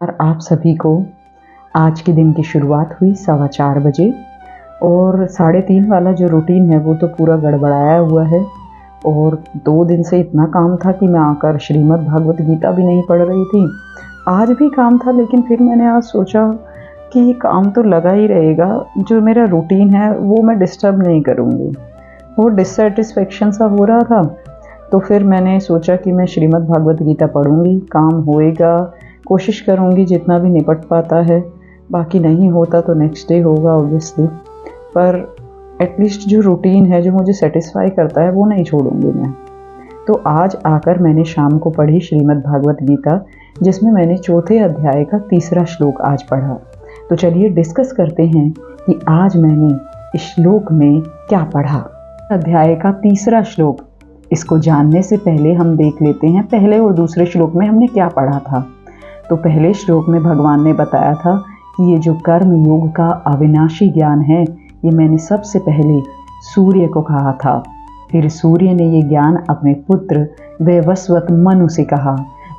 और आप सभी को आज के दिन की शुरुआत हुई 4:15 बजे और 3:30 वाला जो रूटीन है वो तो पूरा गड़बड़ाया हुआ है। और 2 दिन से इतना काम था कि मैं आकर श्रीमद् भागवत गीता भी नहीं पढ़ रही थी। आज भी काम था, लेकिन फिर मैंने आज सोचा कि ये काम तो लगा ही रहेगा, जो मेरा रूटीन है वो मैं डिस्टर्ब नहीं करूँगी। वो डिससेटिस्फेक्शन सा हो रहा था, तो फिर मैंने सोचा कि मैं श्रीमद् भागवत गीता पढ़ूँगी, काम होएगा, कोशिश करूँगी जितना भी निपट पाता है। बाकी नहीं होता तो नेक्स्ट डे होगा ऑब्वियसली, पर एटलीस्ट जो रूटीन है जो मुझे सेटिस्फाई करता है वो नहीं छोड़ूंगी मैं। तो आज आकर मैंने शाम को पढ़ी श्रीमद् भागवत गीता, जिसमें मैंने 4थे अध्याय का 3रा श्लोक आज पढ़ा। तो चलिए डिस्कस करते हैं कि आज मैंने इस श्लोक में क्या पढ़ा। अध्याय का 3रा श्लोक, इसको जानने से पहले हम देख लेते हैं पहले और दूसरे श्लोक में हमने क्या पढ़ा था। तो पहले श्लोक में भगवान ने बताया था कि ये जो कर्म योग का अविनाशी ज्ञान है, ये मैंने सबसे पहले सूर्य को कहा था। फिर सूर्य ने ये ज्ञान अपने पुत्र वैवस्वत मनु से कहा,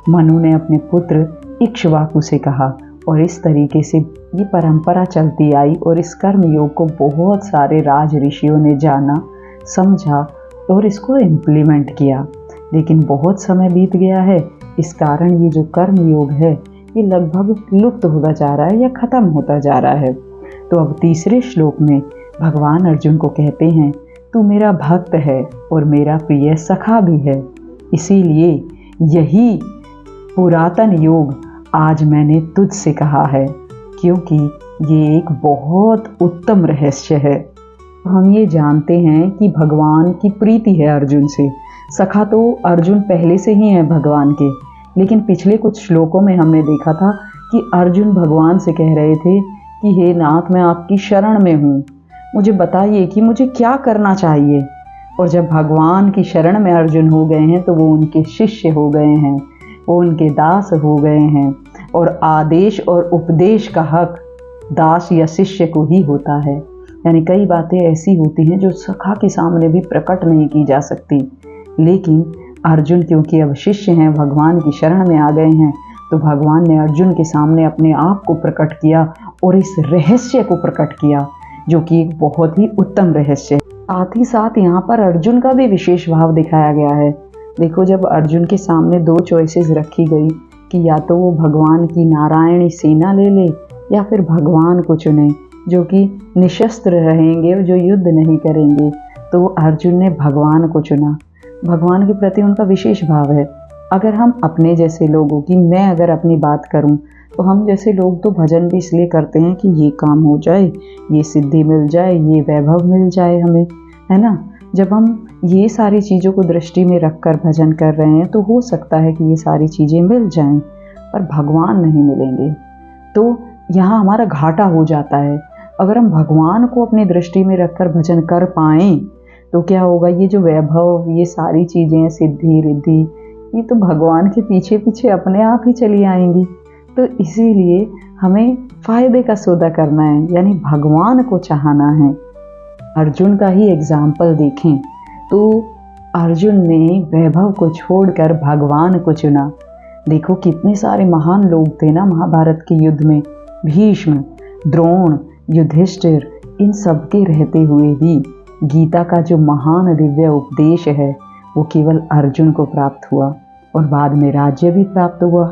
मनु ने अपने पुत्र इक्ष्वाकु से कहा, और इस तरीके से ये परंपरा चलती आई। और इस कर्म योग को बहुत सारे राज ऋषियों ने जाना, समझा और इसको इम्प्लीमेंट किया। लेकिन बहुत समय बीत गया है, इस कारण ये जो कर्म योग है ये लगभग लुप्त होता जा रहा है या ख़त्म होता जा रहा है। तो अब 3रे श्लोक में भगवान अर्जुन को कहते हैं, तू मेरा भक्त है और मेरा प्रिय सखा भी है, इसीलिए यही पुरातन योग आज मैंने तुझसे कहा है, क्योंकि ये एक बहुत उत्तम रहस्य है। हम ये जानते हैं कि भगवान की प्रीति है अर्जुन से। सखा तो अर्जुन पहले से ही है भगवान के, लेकिन पिछले कुछ श्लोकों में हमने देखा था कि अर्जुन भगवान से कह रहे थे कि हे नाथ, मैं आपकी शरण में हूँ, मुझे बताइए कि मुझे क्या करना चाहिए। और जब भगवान की शरण में अर्जुन हो गए हैं तो वो उनके शिष्य हो गए हैं, वो उनके दास हो गए हैं। और आदेश और उपदेश का हक दास या शिष्य को ही होता है। यानी कई बातें ऐसी होती हैं जो सखा के सामने भी प्रकट नहीं की जा सकती, लेकिन अर्जुन क्योंकि अब शिष्य हैं, भगवान की शरण में आ गए हैं, तो भगवान ने अर्जुन के सामने अपने आप को प्रकट किया और इस रहस्य को प्रकट किया, जो कि एक बहुत ही उत्तम रहस्य है। साथ ही साथ यहाँ पर अर्जुन का भी विशेष भाव दिखाया गया है। देखो, जब अर्जुन के सामने 2 चॉइसेस रखी गई कि या तो वो भगवान की नारायणी सेना ले ले या फिर भगवान को चुने जो कि निशस्त्र रहेंगे और जो युद्ध नहीं करेंगे, तो अर्जुन ने भगवान को चुना। भगवान के प्रति उनका विशेष भाव है। अगर हम अपने जैसे लोगों की, मैं अगर अपनी बात करूं, तो हम जैसे लोग तो भजन भी इसलिए करते हैं कि ये काम हो जाए, ये सिद्धि मिल जाए, ये वैभव मिल जाए हमें, है ना। जब हम ये सारी चीज़ों को दृष्टि में रखकर भजन कर रहे हैं तो हो सकता है कि ये सारी चीज़ें मिल जाएं, पर भगवान नहीं मिलेंगे, तो यहाँ हमारा घाटा हो जाता है। अगर हम भगवान को अपनी दृष्टि में रखकर भजन कर पाएँ तो क्या होगा, ये जो वैभव, ये सारी चीज़ें, सिद्धि रिद्धि, ये तो भगवान के पीछे पीछे अपने आप ही चली आएंगी। तो इसीलिए हमें फ़ायदे का सौदा करना है, यानी भगवान को चाहना है। अर्जुन का ही एग्जाम्पल देखें तो अर्जुन ने वैभव को छोड़कर भगवान को चुना। देखो कितने सारे महान लोग थे ना महाभारत के युद्ध में, भीष्म, द्रोण, युधिष्ठिर, इन सब के रहते हुए भी गीता का जो महान दिव्य उपदेश है वो केवल अर्जुन को प्राप्त हुआ और बाद में राज्य भी प्राप्त हुआ।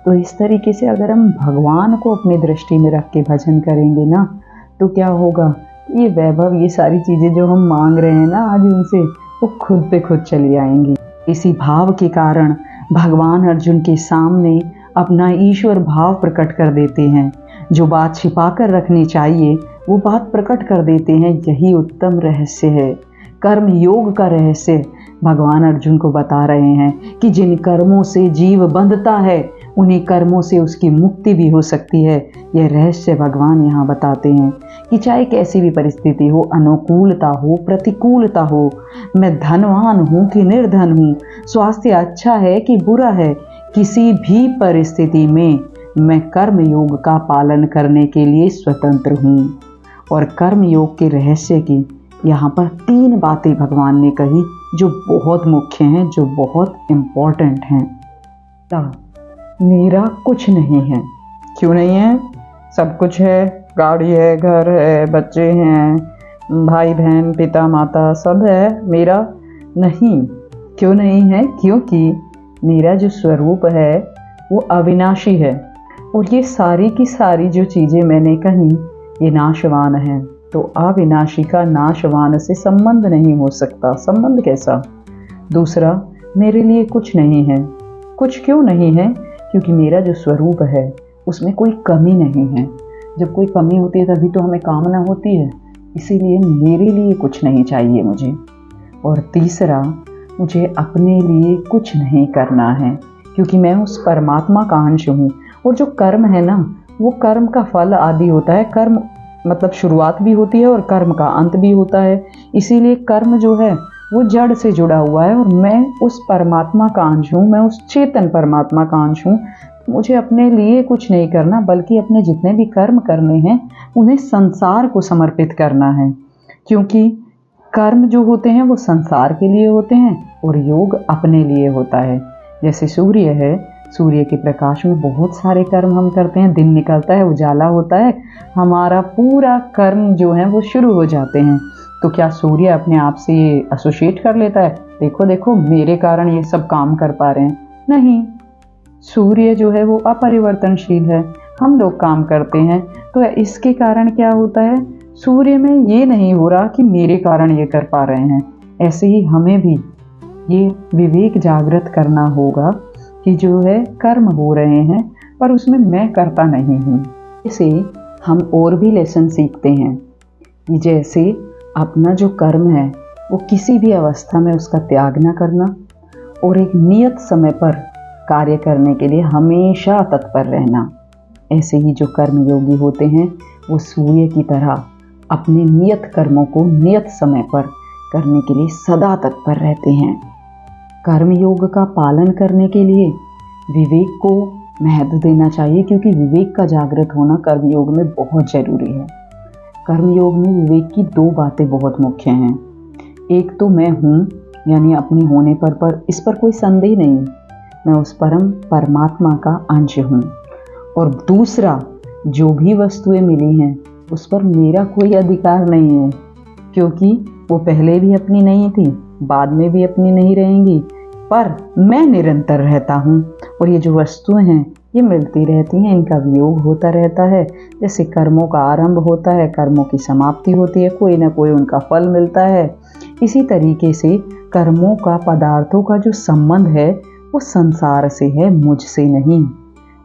तो इस तरीके से अगर हम भगवान को अपनी दृष्टि में रख के भजन करेंगे ना, तो क्या होगा, ये वैभव, ये सारी चीज़ें जो हम मांग रहे हैं ना आज उनसे, वो खुद पे खुद चली आएंगी। इसी भाव के कारण भगवान अर्जुन के सामने अपना ईश्वर भाव प्रकट कर देते हैं। जो बात छिपा कर रखनी चाहिए वो बात प्रकट कर देते हैं। यही उत्तम रहस्य है, कर्म योग का रहस्य भगवान अर्जुन को बता रहे हैं कि जिन कर्मों से जीव बंधता है उन्हीं कर्मों से उसकी मुक्ति भी हो सकती है। यह रहस्य भगवान यहाँ बताते हैं कि चाहे कैसी भी परिस्थिति हो, अनुकूलता हो, प्रतिकूलता हो, मैं धनवान हूँ कि निर्धन हूँ, स्वास्थ्य अच्छा है कि बुरा है, किसी भी परिस्थिति में मैं कर्म योग का पालन करने के लिए स्वतंत्र हूँ। और कर्म योग के रहस्य की यहाँ पर 3 बातें भगवान ने कही जो बहुत मुख्य हैं, जो बहुत इम्पोर्टेंट हैं। मेरा कुछ नहीं है, क्यों नहीं है? सब कुछ है, गाड़ी है, घर है, बच्चे हैं, भाई बहन, पिता माता सब है। मेरा नहीं। क्यों नहीं है? क्योंकि मेरा जो स्वरूप है वो अविनाशी है, और ये सारी की सारी जो चीज़ें मैंने कही ये नाशवान हैं। तो अविनाशी का नाशवान से संबंध नहीं हो सकता। संबंध कैसा? दूसरा, मेरे लिए कुछ नहीं है। कुछ क्यों नहीं है? क्योंकि मेरा जो स्वरूप है उसमें कोई कमी नहीं है। जब कोई कमी होती है तभी तो हमें कामना होती है, इसीलिए मेरे लिए कुछ नहीं चाहिए मुझे। और तीसरा, मुझे अपने लिए कुछ नहीं करना है, क्योंकि मैं उस परमात्मा का अंश हूँ। और जो कर्म है ना, वो कर्म का फल आदि होता है। कर्म मतलब शुरुआत भी होती है और कर्म का अंत भी होता है। इसीलिए कर्म जो है वो जड़ से जुड़ा हुआ है, और मैं उस परमात्मा का अंश हूँ, मैं उस चेतन परमात्मा का अंश हूँ। मुझे अपने लिए कुछ नहीं करना, बल्कि अपने जितने भी कर्म करने हैं उन्हें संसार को समर्पित करना है। क्योंकि कर्म जो होते हैं वो संसार के लिए होते हैं और योग अपने लिए होता है। जैसे सूर्य है, सूर्य के प्रकाश में बहुत सारे कर्म हम करते हैं। दिन निकलता है, उजाला होता है, हमारा पूरा कर्म जो है वो शुरू हो जाते हैं। तो क्या सूर्य अपने आप से ये एसोसिएट कर लेता है, देखो देखो मेरे कारण ये सब काम कर पा रहे हैं? नहीं, सूर्य जो है वो अपरिवर्तनशील है, हम लोग काम करते हैं। तो इसके कारण क्या होता है, सूर्य में ये नहीं हो रहा कि मेरे कारण ये कर पा रहे हैं। ऐसे ही हमें भी ये विवेक जागृत करना होगा कि जो है कर्म हो रहे हैं पर उसमें मैं करता नहीं हूँ। इसे हम और भी लेसन सीखते हैं कि जैसे अपना जो कर्म है वो किसी भी अवस्था में उसका त्याग ना करना, और एक नियत समय पर कार्य करने के लिए हमेशा तत्पर रहना। ऐसे ही जो कर्मयोगी होते हैं वो सूर्य की तरह अपने नियत कर्मों को नियत समय पर करने के लिए सदा तत्पर रहते हैं। कर्मयोग का पालन करने के लिए विवेक को महत्व देना चाहिए, क्योंकि विवेक का जागृत होना कर्मयोग में बहुत ज़रूरी है। कर्मयोग में विवेक की दो बातें बहुत मुख्य हैं। एक तो मैं हूँ, यानी अपने होने पर इस पर कोई संदेह नहीं, मैं उस परम परमात्मा का अंश हूँ। और दूसरा, जो भी वस्तुएं मिली हैं उस पर मेरा कोई अधिकार नहीं है, क्योंकि वो पहले भी अपनी नहीं थी, बाद में भी अपनी नहीं रहेंगी, पर मैं निरंतर रहता हूँ। और ये जो वस्तुएं हैं ये मिलती रहती हैं, इनका वियोग होता रहता है। जैसे कर्मों का आरंभ होता है, कर्मों की समाप्ति होती है, कोई ना कोई उनका फल मिलता है। इसी तरीके से कर्मों का, पदार्थों का जो संबंध है वो संसार से है, मुझसे नहीं।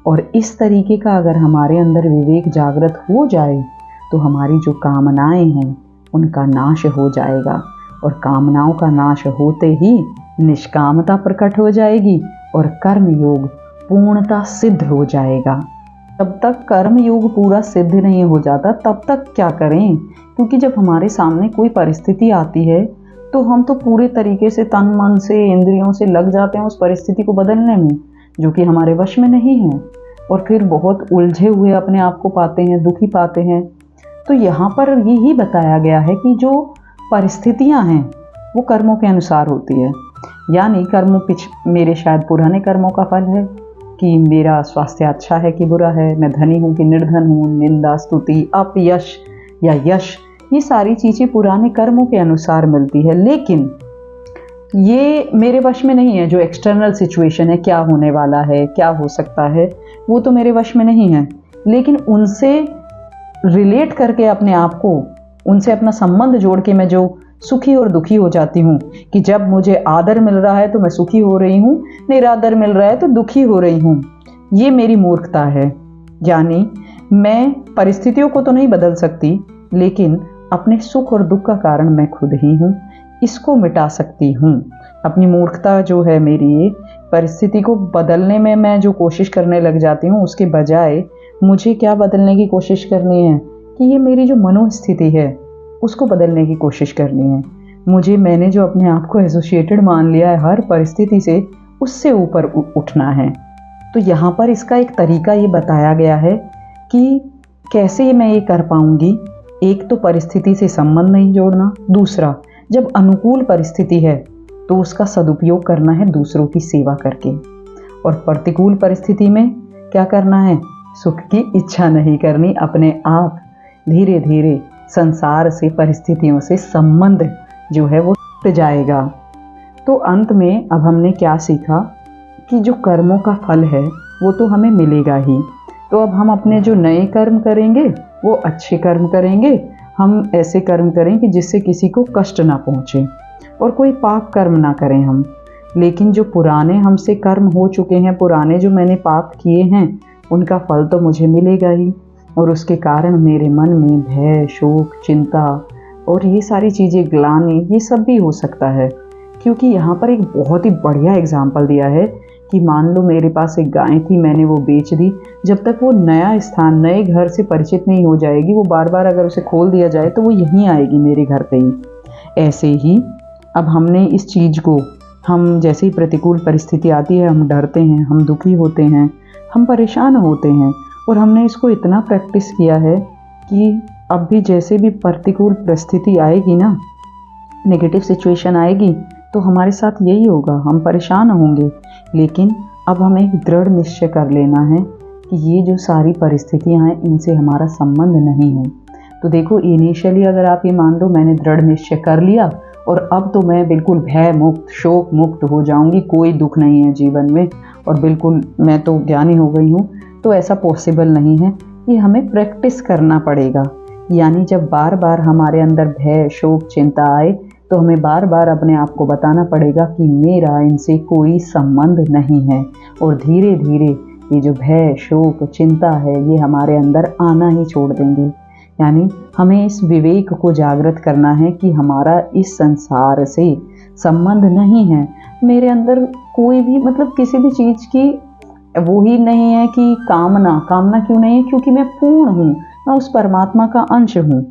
और इस तरीके का अगर हमारे अंदर विवेक जागृत हो जाए तो हमारी जो कामनाएं हैं उनका नाश हो जाएगा, और कामनाओं का नाश होते ही निष्कामता प्रकट हो जाएगी और कर्म योग पूर्णता सिद्ध हो जाएगा। तब तक कर्म योग पूरा सिद्ध नहीं हो जाता, तब तक क्या करें? क्योंकि जब हमारे सामने कोई परिस्थिति आती है तो हम तो पूरे तरीके से तन मन से, इंद्रियों से लग जाते हैं उस परिस्थिति को बदलने में, जो कि हमारे वश में नहीं है, और फिर बहुत उलझे हुए अपने आप को पाते हैं, दुखी पाते हैं। तो यहाँ पर यही बताया गया है कि जो परिस्थितियाँ हैं वो कर्मों के अनुसार होती है। यानी कर्मों मेरे शायद पुराने कर्मों का फल है कि मेरा स्वास्थ्य अच्छा है कि बुरा है, मैं धनी हूँ कि निर्धन हूँ, निंदा, स्तुति, अपयश या यश, ये सारी चीज़ें पुराने कर्मों के अनुसार मिलती है। लेकिन ये मेरे वश में नहीं है। जो एक्सटर्नल सिचुएशन है, क्या होने वाला है, क्या हो सकता है, वो तो मेरे वश में नहीं है। लेकिन उनसे रिलेट करके अपने आप को, उनसे अपना संबंध जोड़ के मैं जो सुखी और दुखी हो जाती हूँ कि जब मुझे आदर मिल रहा है तो मैं सुखी हो रही हूँ, निरादर मिल रहा है तो दुखी हो रही हूँ, ये मेरी मूर्खता है। यानी मैं परिस्थितियों को तो नहीं बदल सकती, लेकिन अपने सुख और दुख का कारण मैं खुद ही हूँ, इसको मिटा सकती हूँ। अपनी मूर्खता जो है मेरी, ये परिस्थिति को बदलने में मैं जो कोशिश करने लग जाती हूँ, उसके बजाय मुझे क्या बदलने की कोशिश करनी है कि ये मेरी जो मनोस्थिति है उसको बदलने की कोशिश करनी है। मैंने जो अपने आप को एसोसिएटेड मान लिया है हर परिस्थिति से, उससे ऊपर उठना है। तो यहाँ पर इसका एक तरीका ये बताया गया है कि कैसे मैं ये कर पाऊँगी। एक तो परिस्थिति से संबंध नहीं जोड़ना, दूसरा जब अनुकूल परिस्थिति है तो उसका सदुपयोग करना है दूसरों की सेवा करके, और प्रतिकूल परिस्थिति में क्या करना है, सुख की इच्छा नहीं करनी, अपने आप धीरे धीरे संसार से, परिस्थितियों से संबंध जो है वो टूट जाएगा। तो अंत में अब हमने क्या सीखा कि जो कर्मों का फल है वो तो हमें मिलेगा ही। तो अब हम अपने जो नए कर्म करेंगे वो अच्छे कर्म करेंगे, हम ऐसे कर्म करें कि जिससे किसी को कष्ट ना पहुँचे, और कोई पाप कर्म ना करें हम। लेकिन जो पुराने हमसे कर्म हो चुके हैं, पुराने जो मैंने पाप किए हैं, उनका फल तो मुझे मिलेगा ही, और उसके कारण मेरे मन में भय, शोक, चिंता और ये सारी चीज़ें, ग्लानि, ये सब भी हो सकता है। क्योंकि यहाँ पर एक बहुत ही बढ़िया एग्जाम्पल दिया है कि मान लो मेरे पास एक गाय थी, मैंने वो बेच दी। जब तक वो नया स्थान, नए घर से परिचित नहीं हो जाएगी, वो बार बार अगर उसे खोल दिया जाए तो वो यहीं आएगी, मेरे घर पे ही। ऐसे ही अब हमने इस चीज़ को, हम जैसे ही प्रतिकूल परिस्थिति आती है हम डरते हैं, हम दुखी होते हैं, हम परेशान होते हैं, और हमने इसको इतना प्रैक्टिस किया है कि अब भी जैसे भी प्रतिकूल परिस्थिति आएगी ना, नेगेटिव सिचुएशन आएगी, तो हमारे साथ यही होगा, हम परेशान होंगे। लेकिन अब हमें एक दृढ़ निश्चय कर लेना है कि ये जो सारी परिस्थितियां हैं इनसे हमारा संबंध नहीं है। तो देखो, इनिशियली अगर आप ये मान लो मैंने दृढ़ निश्चय कर लिया और अब तो मैं बिल्कुल भय मुक्त, शोक मुक्त हो जाऊंगी, कोई दुख नहीं है जीवन में और बिल्कुल मैं तो ज्ञानी हो गई हूँ, तो ऐसा पॉसिबल नहीं है। ये हमें प्रैक्टिस करना पड़ेगा। यानी जब बार बार हमारे अंदर भय, शोक, चिंता आए तो हमें बार बार अपने आप को बताना पड़ेगा कि मेरा इनसे कोई संबंध नहीं है, और धीरे धीरे ये जो भय, शोक, चिंता है ये हमारे अंदर आना ही छोड़ देंगे। यानी हमें इस विवेक को जागृत करना है कि हमारा इस संसार से संबंध नहीं है। मेरे अंदर कोई भी, मतलब किसी भी चीज़ की वो ही नहीं है कि कामना क्यों नहीं है, क्योंकि मैं पूर्ण हूँ, मैं उस परमात्मा का अंश हूँ।